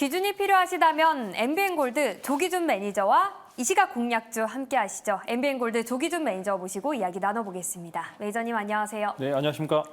기준이 필요하시다면 MBN골드 조기준 매니저와 이 시각 공략주 함께 하시죠. MBN골드 조기준 매니저 모시고 이야기 나눠보겠습니다. 매니저님 안녕하세요. 네, 안녕하십니까.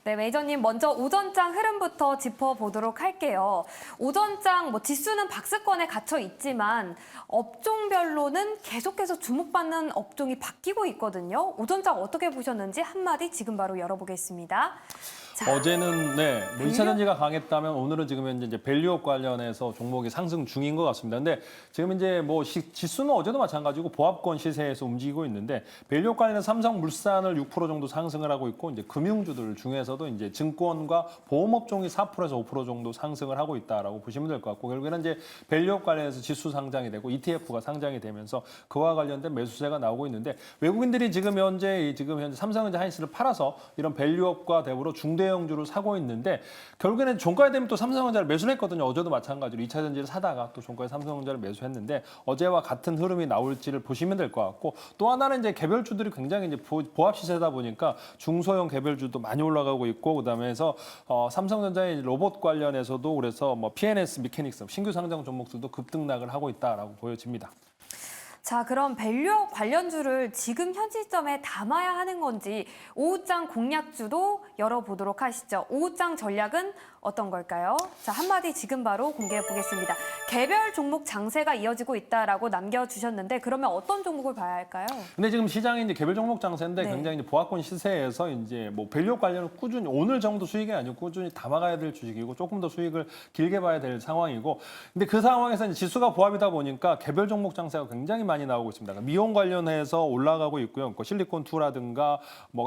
네, 매니저님 먼저 오전장 흐름부터 짚어보도록 할게요. 오전장 지수는 박스권에 갇혀 있지만 업종별로는 계속해서 주목받는 업종이 바뀌고 있거든요. 오전장 어떻게 보셨는지 한마디 지금 바로 열어보겠습니다. 자, 어제는 뭐 2차 전지가 강했다면 오늘은 지금 현재 이제 밸류업 관련해서 종목이 상승 중인 것 같습니다. 근데 지금 이제 지수는 어제도 마찬가지고 보합권 시세에서 움직이고 있는데 밸류업 관련해서 삼성물산을 6% 정도 상승을 하고 있고 이제 금융주들 중에서도 이제 증권과 보험업종이 4%에서 5% 정도 상승을 하고 있다라고 보시면 될 것 같고 결국에는 이제 밸류업 관련해서 지수 상장이 되고 ETF가 상장이 되면서 그와 관련된 매수세가 나오고 있는데 외국인들이 지금 현재 삼성전자 하이닉스를 팔아서 이런 밸류업과 대우로 중대형주를 사고 있는데 결국에는 종가에 되면 또 삼성전자를 매수를 했거든요. 어제도 마찬가지로 2차 전지를 사다가 또 종가에 삼성전자를 매수했는데 어제와 같은 흐름이 나올지를 보시면 될 것 같고 또 하나는 이제 개별주들이 굉장히 이제 보합 시세다 보니까 중소형 개별주도 많이 올라가고 있고 그다음에 해서 삼성전자의 로봇 관련해서도 그래서 PNS 미케닉스 신규 상장 종목들도 급등락을 하고 있다라고 보여집니다. 자, 그럼 밸류업 관련주를 지금 현 시점에 담아야 하는 건지 오후장 공략주도 열어보도록 하시죠. 오후장 전략은 어떤 걸까요? 자, 한마디 지금 바로 공개해 보겠습니다. 개별 종목 장세가 이어지고 있다라고 남겨주셨는데 그러면 어떤 종목을 봐야 할까요? 근데 지금 시장이 이제 개별 종목 장세인데 네. 굉장히 이제 보합권 시세에서 이제 밸류업 관련은 꾸준히 오늘 정도 수익이 아니고 꾸준히 담아가야 될 주식이고 조금 더 수익을 길게 봐야 될 상황이고 근데 그 상황에서 이제 지수가 보합이다 보니까 개별 종목 장세가 굉장히 많이 나오고 있습니다. 미용 관련해서 올라가고 있고요. 실리콘2라든가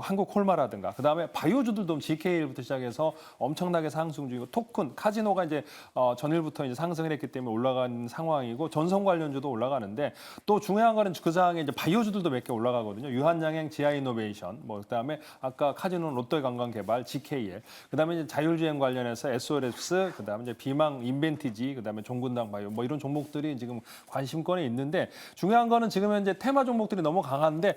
한국콜마라든가 그다음에 바이오주들도 GK일부터 시작해서 엄청나게 상승 중이고 토큰, 카지노가 이제 전일부터 이제 상승을 했기 때문에 올라가는 상황이고 전선 관련주도 올라가는데 또 중요한 거는 그 상황에 이제 바이오주들도 몇 개 올라가거든요. 유한양행, 지아이노베이션, 그다음에 아까 카지노 롯데관광개발, GKL, 그다음에 이제 자율주행 관련해서 SOLS, 그다음에 이제 비망, 인벤티지, 그다음에 종근당 바이오 이런 종목들이 지금 관심권에 있는데 중요한 거는 지금 현재 테마 종목들이 너무 강한데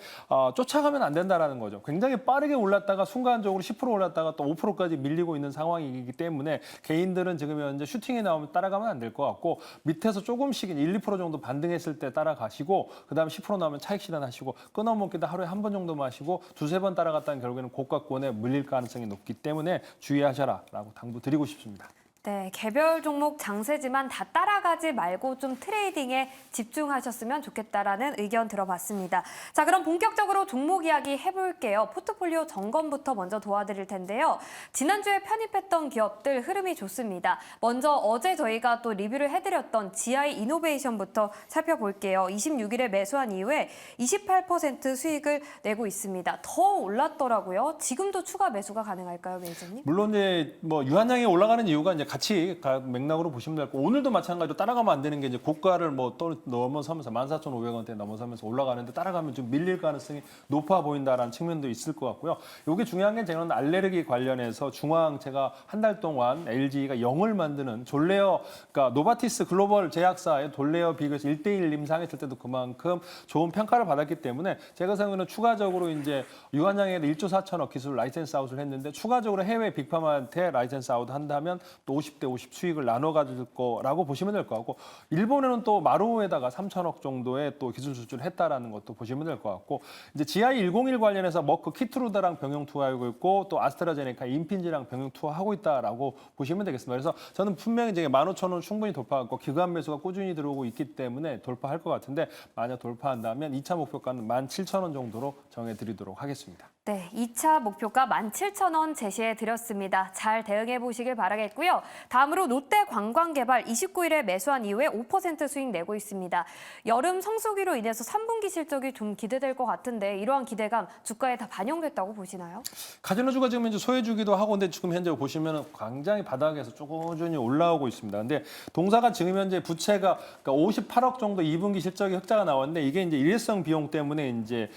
쫓아가면 안 된다라는 거죠. 굉장히 빠르게 올랐다가 순간적으로 10% 올랐다가 또 5%까지 밀리고 있는 상황이기 때문에 개인들은 지금 현재 슈팅이 나오면 따라가면 안 될 것 같고 밑에서 조금씩 1, 2% 정도 반등했을 때 따라가시고 그다음에 10% 나오면 차익 실현하시고 끊어먹기도 하루에 한 번 정도 마시고 두세 번 따라갔다는 결국에는 고가권에 물릴 가능성이 높기 때문에 주의하셔라라고 당부드리고 싶습니다. 네, 개별 종목 장세지만 다 따라가지 말고 좀 트레이딩에 집중하셨으면 좋겠다라는 의견 들어봤습니다. 자, 그럼 본격적으로 종목 이야기 해볼게요. 포트폴리오 점검부터 먼저 도와드릴 텐데요. 지난주에 편입했던 기업들 흐름이 좋습니다. 먼저 어제 저희가 또 리뷰를 해드렸던 GI 이노베이션부터 살펴볼게요. 26일에 매수한 이후에 28% 수익을 내고 있습니다. 더 올랐더라고요. 지금도 추가 매수가 가능할까요, 매니저님? 물론 이제 유한양이 올라가는 이유가 이제 같이 맥락으로 보시면 될 거고 오늘도 마찬가지로 따라가면 안 되는 게 이제 고가를 또 넘어서면서 14,500원대 넘어서면서 올라가는데 따라가면 좀 밀릴 가능성이 높아 보인다라는 측면도 있을 것 같고요. 이게 중요한 게 저는 알레르기 관련해서 중화항체가 한 달 동안 LG가 0을 만드는 졸레어, 그러니까 노바티스 글로벌 제약사의 졸레어 비교해서 1대1 임상했을 때도 그만큼 좋은 평가를 받았기 때문에 제가 생각하는 추가적으로 이제 유한양에 1조 4천억 기술 라이센스 아웃을 했는데 추가적으로 해외 빅파마한테 라이센스 아웃 한다면 또 50대 50 수익을 나눠 가질 거라고 보시면 될 것 같고 일본에는 또 마루에다가 3천억 정도의 또 기술 수출을 했다라는 것도 보시면 될 것 같고 이제 GI101 관련해서 머크 키트루다랑 병용 투하하고 있고 또 아스트라제네카 인핀지랑 병용 투하하고 있다라고 보시면 되겠습니다. 그래서 저는 분명히 이제 15,000원 충분히 돌파하고 기관 매수가 꾸준히 들어오고 있기 때문에 돌파할 것 같은데 만약 돌파한다면 2차 목표가는 17,000원 정도로 정해드리도록 하겠습니다. 네, 2차 목표가 17,000원 제시해 드렸습니다. 잘 대응해 보시길 바라겠고요. 다음으로 롯데관광개발 29일에 매수한 이후에 5% 수익 내고 있습니다. 여름 성수기로 인해서 3분기 실적이 좀 기대될 것 같은데 이러한 기대감 주가에 다 반영됐다고 보시나요? 카지노주가 지금 이제 소외주기도 하고 근데 지금 현재 보시면 굉장히 바닥에서 꾸준히 올라오고 있습니다. 근데 동사가 지금 현재 부채가 그러니까 58억 정도 2분기 실적이 흑자가 나왔는데 이게 이제 일회성 비용 때문에 이제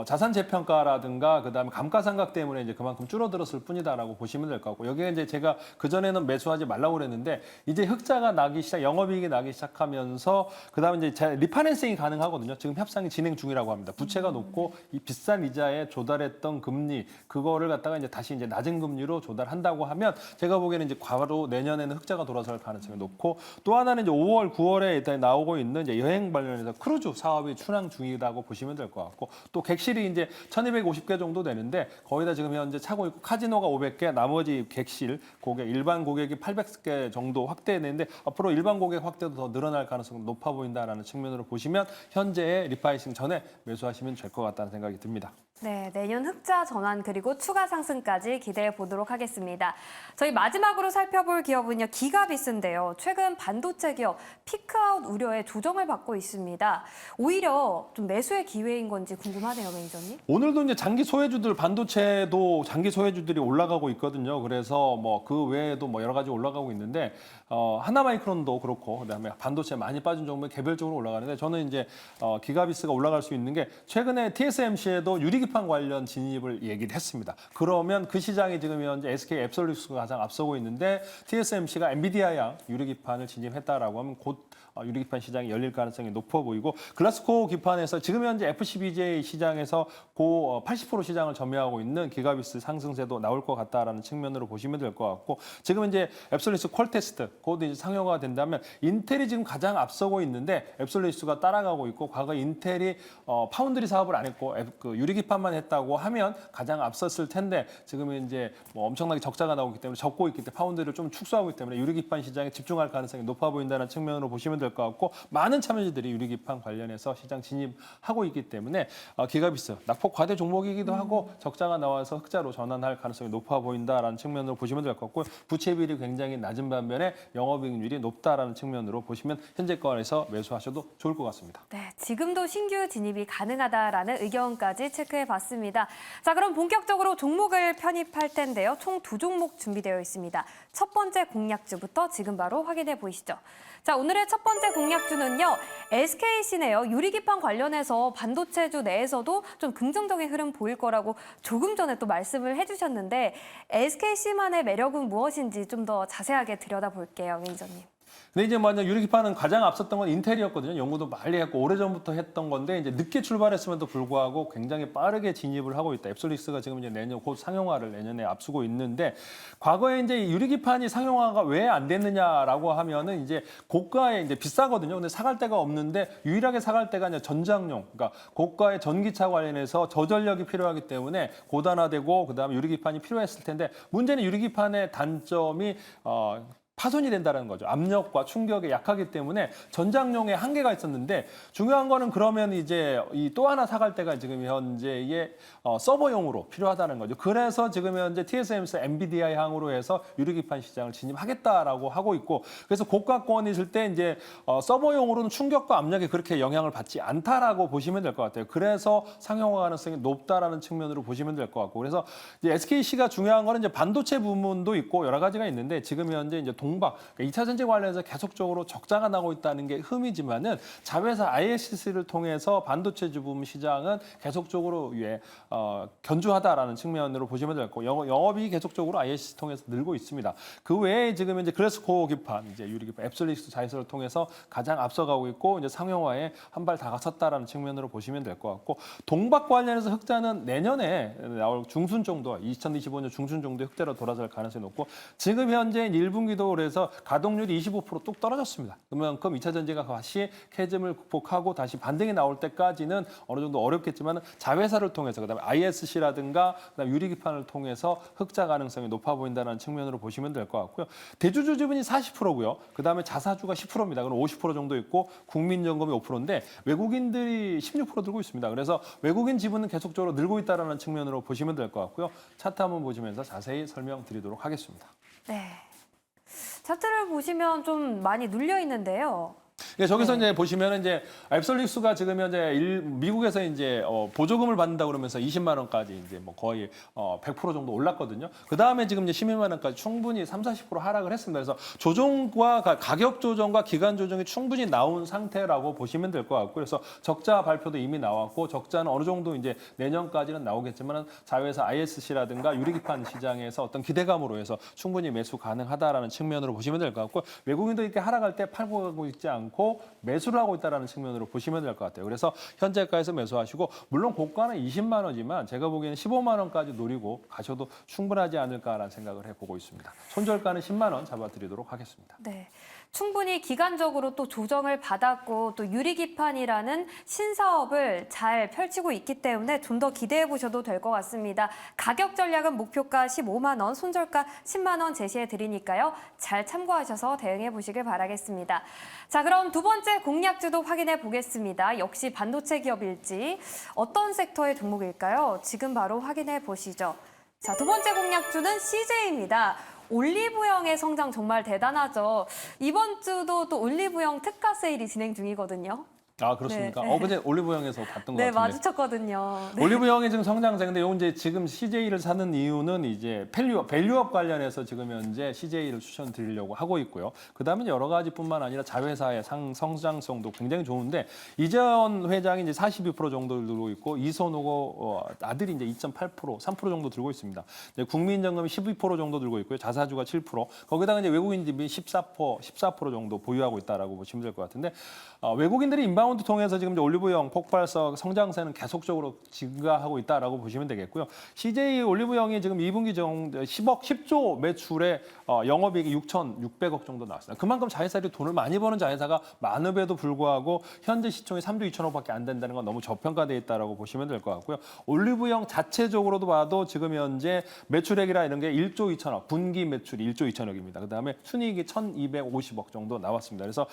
자산 재평가라든가 그다음에 그다음에 감가상각 때문에 이제 그만큼 줄어들었을 뿐이다라고 보시면 될 것 같고 여기에 이제 제가 그 전에는 매수하지 말라고 그랬는데 이제 흑자가 나기 시작, 영업이익이 나기 시작하면서 그다음에 이제 리파이낸싱이 가능하거든요. 지금 협상이 진행 중이라고 합니다. 부채가 높고 이 비싼 이자에 조달했던 금리 그거를 갖다가 이제 다시 이제 낮은 금리로 조달한다고 하면 제가 보기에는 이제 바로 내년에는 흑자가 돌아설 가능성이 높고 또 하나는 이제 5월, 9월에 일단 나오고 있는 이제 여행 관련해서 크루즈 사업이 출항 중이라고 보시면 될 것 같고 또 객실이 이제 1,250개 정도 되는데 거의 다 지금 현재 차고 있고 카지노가 500개, 나머지 객실 고객 일반 고객이 800개 정도 확대했는데 앞으로 일반 고객 확대도 더 늘어날 가능성이 높아 보인다라는 측면으로 보시면 현재의 리파이싱 전에 매수하시면 될 것 같다는 생각이 듭니다. 네, 내년 흑자 전환 그리고 추가 상승까지 기대해 보도록 하겠습니다. 저희 마지막으로 살펴볼 기업은요, 기가비스인데요. 최근 반도체 기업 피크아웃 우려에 조정을 받고 있습니다. 오히려 좀 매수의 기회인 건지 궁금하네요, 매니저님. 오늘도 이제 장기 소외주들 반도체도 장기 소외주들이 올라가고 있거든요. 그래서 뭐 그 외에도 뭐 여러 가지 올라가고 있는데 하나마이크론도 그렇고 그다음에 반도체 많이 빠진 종목이 개별적으로 올라가는데 저는 이제 기가비스가 올라갈 수 있는 게 최근에 TSMC에도 유리기판 관련 진입을 얘기를 했습니다. 그러면 그 시장이 지금 현재 SK 앱솔루스가 가장 앞서고 있는데 TSMC가 엔비디아양 유리기판을 진입했다라고 하면 곧 유리기판 시장이 열릴 가능성이 높아 보이고 글라스코 기판에서 지금 현재 FCBJ 시장에서 고 80% 시장을 점유하고 있는 기가비스 상승세도 나올 것 같다라는 측면으로 보시면 될 것 같고 지금 이제 앱솔루스 퀄테스트 곧 이제 상용화가 된다면 인텔이 지금 가장 앞서고 있는데 앱솔루스가 따라가고 있고 과거 인텔이 파운드리 사업을 안 했고 그 유리기판만 했다고 하면 가장 앞섰을 텐데 지금은 이제 뭐 엄청나게 적자가 나오기 때문에 적고 있기 때문에 파운드리를 좀 축소하고 있기 때문에 유리기판 시장에 집중할 가능성이 높아 보인다는 측면으로 보시면 될 것 같고 많은 참여자들이 유리기판 관련해서 시장 진입하고 있기 때문에 기가비스 낙폭 과대 종목이기도 하고 적자가 나와서 흑자로 전환할 가능성이 높아 보인다라는 측면으로 보시면 될 것 같고 부채 비율이 굉장히 낮은 반면에 영업이익률이 높다라는 측면으로 보시면 현재가에서 매수하셔도 좋을 것 같습니다. 네, 지금도 신규 진입이 가능하다라는 의견까지 체크해봤습니다. 자, 그럼 본격적으로 종목을 편입할 텐데요. 총 2종목 준비되어 있습니다. 첫 번째 공략주부터 지금 바로 확인해 보시죠. 자, 오늘의 첫 번째 공략주는요. SKC네요. 유리기판 관련해서 반도체주 내에서도 좀 긍정적인 흐름 보일 거라고 조금 전에 또 말씀을 해주셨는데 SKC만의 매력은 무엇인지 좀 더 자세하게 들여다볼게요, 매니저님. 근데 이제 먼저 유리기판은 가장 앞섰던 건 인텔이었거든요. 연구도 많이 했고 오래전부터 했던 건데 이제 늦게 출발했음에도 불구하고 굉장히 빠르게 진입을 하고 있다. 앱솔루스가 지금 이제 내년 곧 상용화를 내년에 앞두고 있는데 과거에 이제 유리기판이 상용화가 왜 안 됐느냐라고 하면은 이제 고가에 이제 비싸거든요. 근데 사갈 데가 없는데 유일하게 사갈 데가 이제 전장용, 그러니까 고가의 전기차 관련해서 저전력이 필요하기 때문에 고단화되고 그다음에 유리기판이 필요했을 텐데 문제는 유리기판의 단점이 파손이 된다는 거죠. 압력과 충격에 약하기 때문에 전장용에 한계가 있었는데 중요한 거는 그러면 이제 이 또 하나 사갈 때가 지금 현재의 서버용으로 필요하다는 거죠. 그래서 지금 현재 TSMC 엔비디아 향으로 해서 유리기판 시장을 진입하겠다라고 하고 있고 그래서 고가권이 있을 때 이제 서버용으로는 충격과 압력이 그렇게 영향을 받지 않다라고 보시면 될 것 같아요. 그래서 상용화 가능성이 높다라는 측면으로 보시면 될 것 같고 그래서 이제 SKC가 중요한 거는 이제 반도체 부문도 있고 여러 가지가 있는데 지금 현재 이제 동박, 그러니까 2차 전지 관련해서 계속적으로 적자가 나고 있다는 게 흠이지만은 자회사 ISC를 통해서 반도체 부분 시장은 계속적으로 견주하다라는 측면으로 보시면 될 거고 영업이 계속적으로 ISC 통해서 늘고 있습니다. 그 외에 지금 이제 글래스코 기판, 이제 유리기판, 앱솔루스 자회사를 통해서 가장 앞서가고 있고 이제 상용화에 한 발 다가섰다라는 측면으로 보시면 될 것 같고 동박 관련해서 흑자는 내년에 나올 중순 정도, 2025년 중순 정도의 흑자로 돌아설 가능성이 높고 지금 현재 1분기도 그래서 가동률이 25%뚝 떨어졌습니다. 그만큼 2차 전지가 다시 캐즘을 극복하고 다시 반등이 나올 때까지는 어느 정도 어렵겠지만 자회사를 통해서 그다음에 ISC라든가 그다음에 유리기판을 통해서 흑자 가능성이 높아 보인다는 측면으로 보시면 될 것 같고요. 대주주 지분이 40%고요. 그다음에 자사주가 10%입니다. 그럼 50% 정도 있고 국민연금이 5%인데 외국인들이 16% 들고 있습니다. 그래서 외국인 지분은 계속적으로 늘고 있다는 측면으로 보시면 될 것 같고요. 차트 한번 보시면서 자세히 설명드리도록 하겠습니다. 네. 차트를 보시면 좀 많이 눌려 있는데요. 그러니까 저기서 이제 보시면 이제 앱솔릭스가 지금 현재 미국에서 이제 보조금을 받는다 그러면서 20만 원까지 이제 뭐 거의 100% 정도 올랐거든요. 그 다음에 지금 이제 12만 원까지 충분히 30-40% 하락을 했습니다. 그래서 조정과 가격 조정과 기간 조정이 충분히 나온 상태라고 보시면 될 것 같고, 그래서 적자 발표도 이미 나왔고 적자는 어느 정도 이제 내년까지는 나오겠지만 자회사 ISC라든가 유리기판 시장에서 어떤 기대감으로 해서 충분히 매수 가능하다라는 측면으로 보시면 될 것 같고, 외국인도 이렇게 하락할 때 팔고 가고 있지 않고 매수를 하고 있다라는 측면으로 보시면 될 것 같아요. 그래서 현재가에서 매수하시고, 물론 고가는 20만 원이지만 제가 보기에는 15만 원까지 노리고 가셔도 충분하지 않을까라는 생각을 해보고 있습니다. 손절가는 10만 원 잡아드리도록 하겠습니다. 네. 충분히 기간적으로 또 조정을 받았고 또 유리기판이라는 신사업을 잘 펼치고 있기 때문에 좀 더 기대해 보셔도 될 것 같습니다. 가격 전략은 목표가 15만 원, 손절가 10만 원 제시해 드리니까요. 잘 참고하셔서 대응해 보시길 바라겠습니다. 자, 그럼 두 번째 공략주도 확인해 보겠습니다. 역시 반도체 기업일지 어떤 섹터의 종목일까요? 지금 바로 확인해 보시죠. 자, 두 번째 공략주는 CJ입니다. 올리브영의 성장 정말 대단하죠. 이번 주도 또 올리브영 특가 세일이 진행 중이거든요. 아, 그렇습니까? 네. 어제 올리브영에서 봤던 것 네, 같은데. 마주쳤거든요. 네. 올리브영이 지금 성장세인데, 요 이제 지금 CJ를 사는 이유는 이제 밸류업 관련해서 지금 현재 CJ를 추천드리려고 하고 있고요. 그다음에 여러 가지뿐만 아니라 자회사의 성장성도 굉장히 좋은데, 이재현 회장이 이제 42% 정도 들고 있고, 이선호고 아들이 이제 2.8%, 3% 정도 들고 있습니다. 이제 국민연금이 12% 정도 들고 있고요. 자사주가 7%. 거기다가 이제 외국인들이 14% 정도 보유하고 있다라고 보시면 될 것 같은데, 외국인들이 인바운드 통해서 지금 이제 올리브영 폭발성 성장세는 계속적으로 증가하고 있다라고 보시면 되겠고요. CJ 올리브영이 지금 2분기 정도 10조 매출에 영업이익이 6,600억 정도 나왔습니다. 그만큼 자회사들이 돈을 많이 버는 자회사가 많음에도 불구하고 현재 시총이 3조 2천억밖에 안 된다는 건 너무 저평가돼 있다라고 보시면 될 것 같고요. 올리브영 자체적으로도 봐도 지금 현재 매출액이라 이런 게 1조 2천억, 분기 매출이 1조 2천억입니다. 그다음에 순이익이 1,250억 정도 나왔습니다. 그래서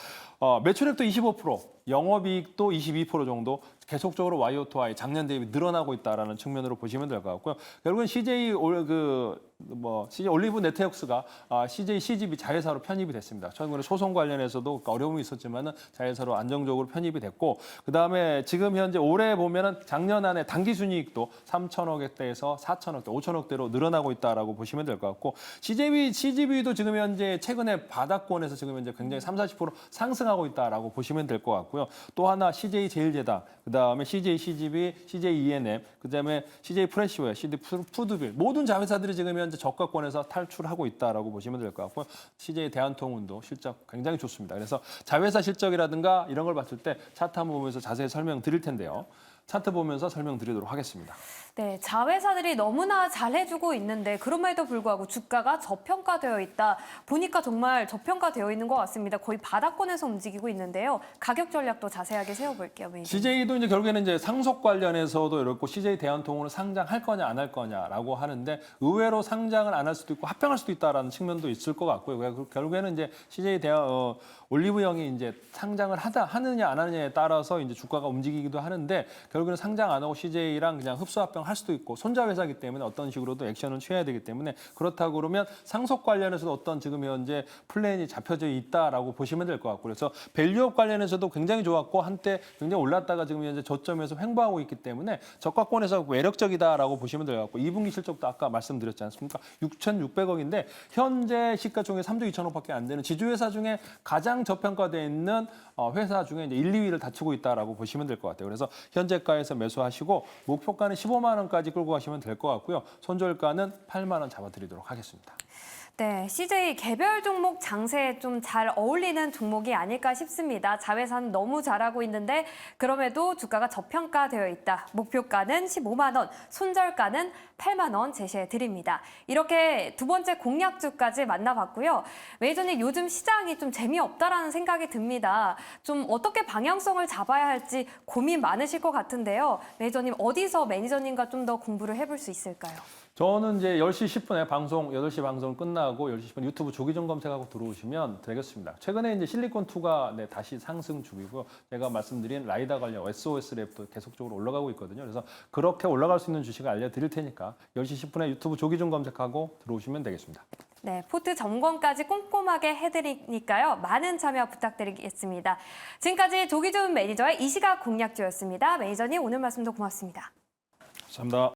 매출액도 25%, 영업이익도 22% 정도 계속적으로 Y/Y 작년 대비 늘어나고 있다라는 측면으로 보시면 될 것 같고요. 결국은 CJ 올리브 네트워크스가 CJ CGV 자회사로 편입이 됐습니다. 처음에 소송 관련해서도 어려움이 있었지만은 자회사로 안정적으로 편입이 됐고, 그다음에 지금 현재 올해 보면은 작년 안에 당기 순이익도 3천억대에서 4천억대, 5천억대로 늘어나고 있다라고 보시면 될 것 같고, CGV도 지금 현재 최근에 바닥권에서 지금 현재 굉장히 30-40% 상승하고 있다라고 보시면 될 것 같고요. 또 하나 CJ 제일제당, 그다음에 CJ CGV, CJ E&M, 그다음에 CJ 프레시웨어, CJ 푸드빌, 모든 자회사들이 지금 현재 저가권에서 탈출하고 있다라고 보시면 될 것 같고요. CJ 대한통운도 실적 굉장히 좋습니다. 그래서 자회사 실적이라든가 이런 걸 봤을 때 차트 한번 보면서 자세히 설명드릴 텐데요. 차트 보면서 설명드리도록 하겠습니다. 네, 자회사들이 너무나 잘해주고 있는데 그럼에도 불구하고 주가가 저평가되어 있다. 보니까 정말 저평가되어 있는 것 같습니다. 거의 바닥권에서 움직이고 있는데요. 가격 전략도 자세하게 세워볼게요. 매니저님. CJ도 이제 결국에는 이제 상속 관련해서도 이렇고, CJ 대한통운을 상장할 거냐 안 할 거냐라고 하는데, 의외로 상장을 안 할 수도 있고 합병할 수도 있다라는 측면도 있을 것 같고요. 결국에는 이제 CJ 올리브영이 이제 상장을 하느냐 안 하느냐에 따라서 이제 주가가 움직이기도 하는데, 결국에는 상장 안 하고 CJ랑 그냥 흡수 합병할 수도 있고, 손자 회사이기 때문에 어떤 식으로도 액션을 취해야 되기 때문에, 그렇다고 그러면 상속 관련해서도 어떤 지금 현재 플랜이 잡혀져 있다라고 보시면 될 것 같고, 그래서 밸류업 관련해서도 굉장히 좋았고 한때 굉장히 올랐다가 지금 현재 저점에서 횡보하고 있기 때문에 저가권에서 매력적이다라고 보시면 될 것 같고, 2분기 실적도 아까 말씀드렸지 않습니까? 6,600억인데 현재 시가총액 3조 2천억밖에 안 되는 지주회사 중에 가장 저평가되어 있는 회사 중에 이제 1, 2위를 다투고 있다라고 보시면 될 것 같아요. 그래서 현재가에서 매수하시고 목표가는 15만 원까지 끌고 가시면 될 것 같고요. 손절가는 8만 원 잡아드리도록 하겠습니다. 네, CJ 개별 종목 장세에 좀 잘 어울리는 종목이 아닐까 싶습니다. 자회사는 너무 잘하고 있는데 그럼에도 주가가 저평가되어 있다. 목표가는 15만 원, 손절가는 8만 원 제시해 드립니다. 이렇게 두 번째 공략주까지 만나봤고요. 매니저님, 요즘 시장이 좀 재미없다라는 생각이 듭니다. 좀 어떻게 방향성을 잡아야 할지 고민 많으실 것 같은데요. 매니저님, 어디서 매니저님과 좀 더 공부를 해볼 수 있을까요? 저는 이제 10시 10분에 8시 방송 끝나고 10시 10분 유튜브 조기종 검색하고 들어오시면 되겠습니다. 최근에 이제 실리콘2가 다시 상승 중이고요. 제가 말씀드린 라이다 관련 SOS 랩도 계속적으로 올라가고 있거든요. 그래서 그렇게 올라갈 수 있는 주식을 알려드릴 테니까 10시 10분에 유튜브 조기종 검색하고 들어오시면 되겠습니다. 네, 포트 점검까지 꼼꼼하게 해드리니까요. 많은 참여 부탁드리겠습니다. 지금까지 조기준 매니저의 이시각 공략주였습니다. 매니저님 오늘 말씀도 고맙습니다. 감사합니다.